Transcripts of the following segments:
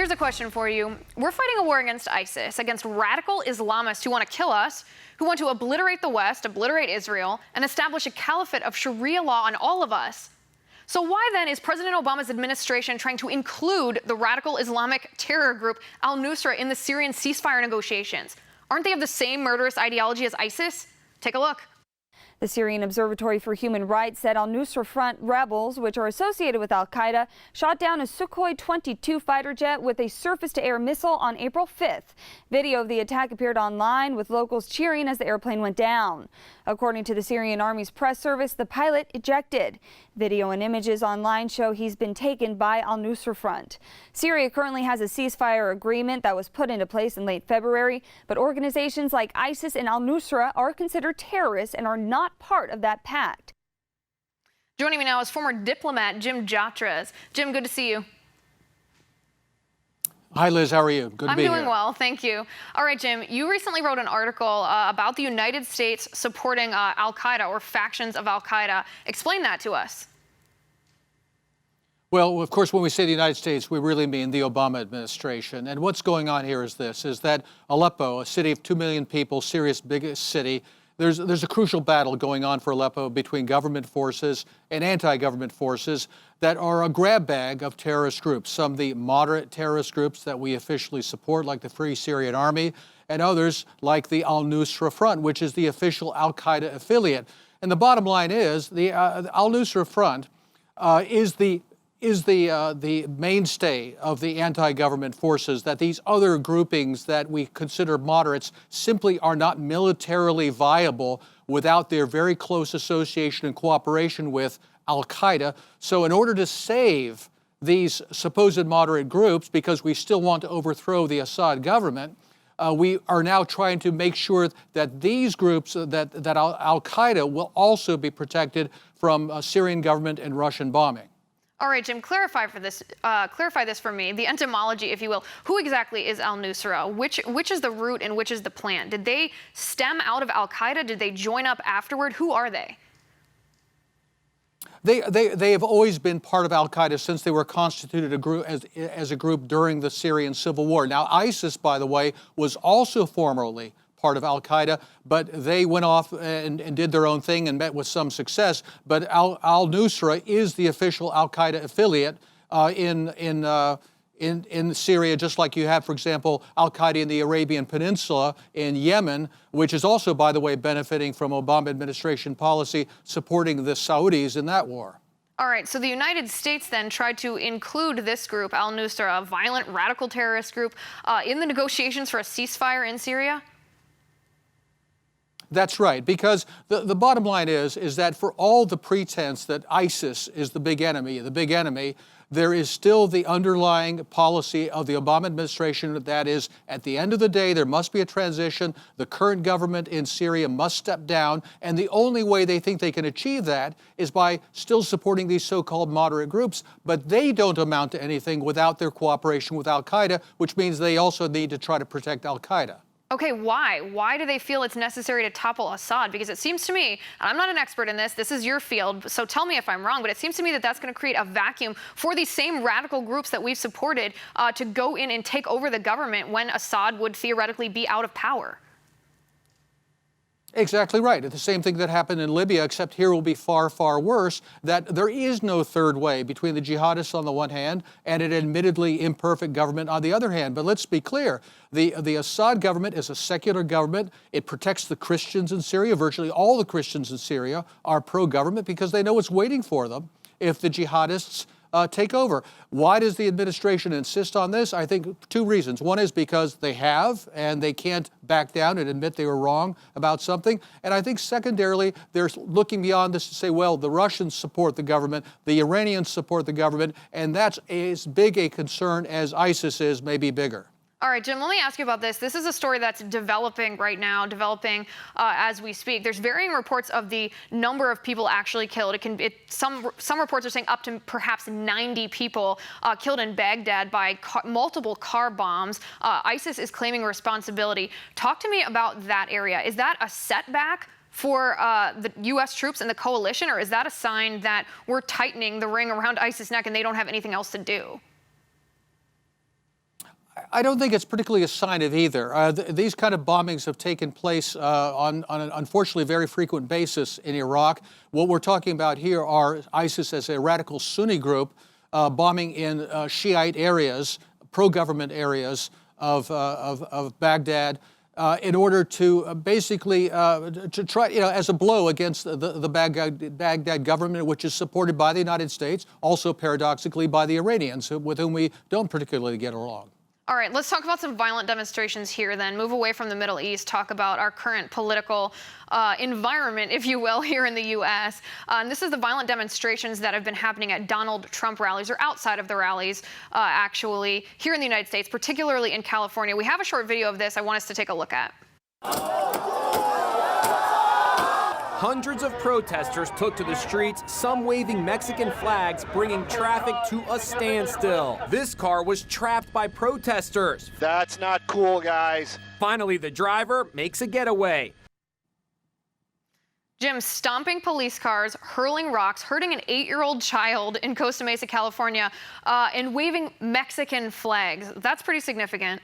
Here's a question for you. We're fighting a war against ISIS, against radical Islamists who want to kill us, who want to obliterate the West, obliterate Israel, and establish a caliphate of Sharia law on all of us. So why then is President Obama's administration trying to include the radical Islamic terror group al-Nusra in the Syrian ceasefire negotiations? Aren't they of the same murderous ideology as ISIS? Take a look. The Syrian Observatory for Human Rights said al-Nusra Front rebels, which are associated with al-Qaeda, shot down a Sukhoi 22 fighter jet with a surface-to-air missile on April 5th. Video of the attack appeared online, with locals cheering as the airplane went down. According to the Syrian Army's press service, the pilot ejected. Video and images online show he's been taken by al-Nusra Front. Syria currently has a ceasefire agreement that was put into place in late February, but organizations like ISIS and al-Nusra are considered terrorists and are not part of that pact. Joining me now is former diplomat Jim Jatras. Jim, good to see you. Hi, Liz. How are you? Good to be here. I'm doing well, thank you. All right, Jim, you recently wrote an article about the United States supporting al-Qaeda or factions of al-Qaeda. Explain that to us. Well, of course, when we say the United States, we really mean the Obama administration. And what's going on here is this, is that Aleppo, a city of 2 million people, Syria's biggest city, there's a crucial battle going on for Aleppo between government forces and anti-government forces that are a grab bag of terrorist groups. Some of the moderate terrorist groups that we officially support, like the Free Syrian Army, and others like the al-Nusra Front, which is the official al-Qaeda affiliate. And the bottom line is the al-Nusra Front is the mainstay of the anti-government forces, that these other groupings that we consider moderates simply are not militarily viable without their very close association and cooperation with al-Qaeda. So in order to save these supposed moderate groups, because we still want to overthrow the Assad government, we are now trying to make sure that these groups, that al-Qaeda will also be protected from Syrian government and Russian bombing. All right, Jim, clarify this for me, the etymology, if you will. Who exactly is al-Nusra? Which is the root and which is the plant? Did they stem out of al-Qaeda? Did they join up afterward? Who are they? They have always been part of al-Qaeda since they were constituted as a group during the Syrian civil war. Now, ISIS, by the way, was also formerly part of al-Qaeda, but they went off and did their own thing and met with some success. But al-Nusra is the official al-Qaeda affiliate in Syria, just like you have, for example, al-Qaeda in the Arabian Peninsula in Yemen, which is also, by the way, benefiting from Obama administration policy supporting the Saudis in that war. All right, so the United States then tried to include this group, al-Nusra, a violent radical terrorist group, in the negotiations for a ceasefire in Syria? That's right, because the bottom line is that for all the pretense that ISIS is the big enemy, there is still the underlying policy of the Obama administration that is, at the end of the day, there must be a transition. The current government in Syria must step down, and the only way they think they can achieve that is by still supporting these so-called moderate groups, but they don't amount to anything without their cooperation with al-Qaeda, which means they also need to try to protect al-Qaeda. Okay, why? Why do they feel it's necessary to topple Assad? Because it seems to me, and I'm not an expert in this is your field, so tell me if I'm wrong, but it seems to me that that's going to create a vacuum for these same radical groups that we've supported to go in and take over the government when Assad would theoretically be out of power. Exactly right. It's the same thing that happened in Libya, except here will be far, far worse, that there is no third way between the jihadists on the one hand and an admittedly imperfect government on the other hand. But let's be clear, the Assad government is a secular government. It protects the Christians in Syria. Virtually all the Christians in Syria are pro-government because they know what's waiting for them if the jihadists take over. Why does the administration insist on this? I think two reasons. One is because they have, and they can't back down and admit they were wrong about something. And I think secondarily, they're looking beyond this to say, well, the Russians support the government, the Iranians support the government, and that's as big a concern as ISIS is, maybe bigger. All right, Jim, let me ask you about this. This is a story that's developing right now, as we speak. There's varying reports of the number of people actually killed. Some reports are saying up to perhaps 90 people killed in Baghdad by multiple car bombs. ISIS is claiming responsibility. Talk to me about that area. Is that a setback for the U.S. troops and the coalition, or is that a sign that we're tightening the ring around ISIS' neck and they don't have anything else to do? I don't think it's particularly a sign of either. These kind of bombings have taken place on an unfortunately very frequent basis in Iraq. What we're talking about here are ISIS as a radical Sunni group bombing in Shiite areas, pro-government areas of Baghdad, in order to basically to try, as a blow against the Baghdad government, which is supported by the United States, also paradoxically by the Iranians, with whom we don't particularly get along. All right, let's talk about some violent demonstrations here then. Move away from the Middle East, talk about our current political environment, if you will, here in the U.S. And this is the violent demonstrations that have been happening at Donald Trump rallies or outside of the rallies, actually, here in the United States, particularly in California. We have a short video of this I want us to take a look at. Hundreds of protesters took to the streets, some waving Mexican flags, bringing traffic to a standstill. This car was trapped by protesters. That's not cool, guys. Finally, the driver makes a getaway. Jim, stomping police cars, hurling rocks, hurting an 8-year-old child in Costa Mesa, California, and waving Mexican flags. That's pretty significant.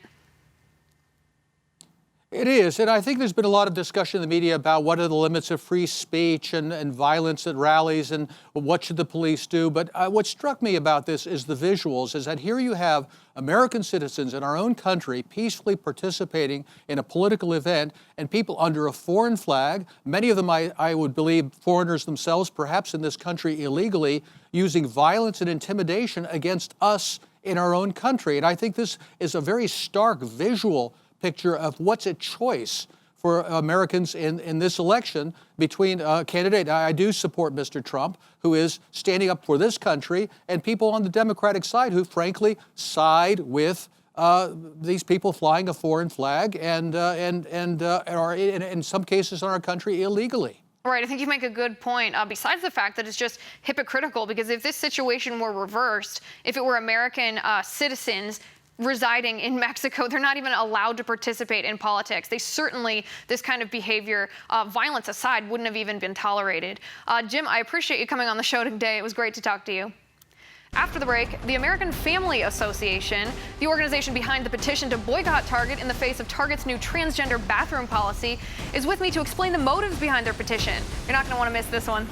It is, and I think there's been a lot of discussion in the media about what are the limits of free speech and violence at rallies and what should the police do. But what struck me about this is the visuals, is that here you have American citizens in our own country peacefully participating in a political event, and people under a foreign flag, many of them I would believe foreigners themselves, perhaps in this country illegally, using violence and intimidation against us in our own country. And I think this is a very stark visual picture of what's at choice for Americans in this election between a candidate. I do support Mr. Trump, who is standing up for this country, and people on the Democratic side who frankly side with these people flying a foreign flag and are in some cases in our country illegally. Right, I think you make a good point, besides the fact that it's just hypocritical, because if this situation were reversed, if it were American citizens residing in Mexico, they're not even allowed to participate in politics. They certainly, this kind of behavior, violence aside, wouldn't have even been tolerated. Jim, I appreciate you coming on the show today. It was great to talk to you. After the break, the American Family Association, the organization behind the petition to boycott Target in the face of Target's new transgender bathroom policy, is with me to explain the motives behind their petition. You're not going to want to miss this one.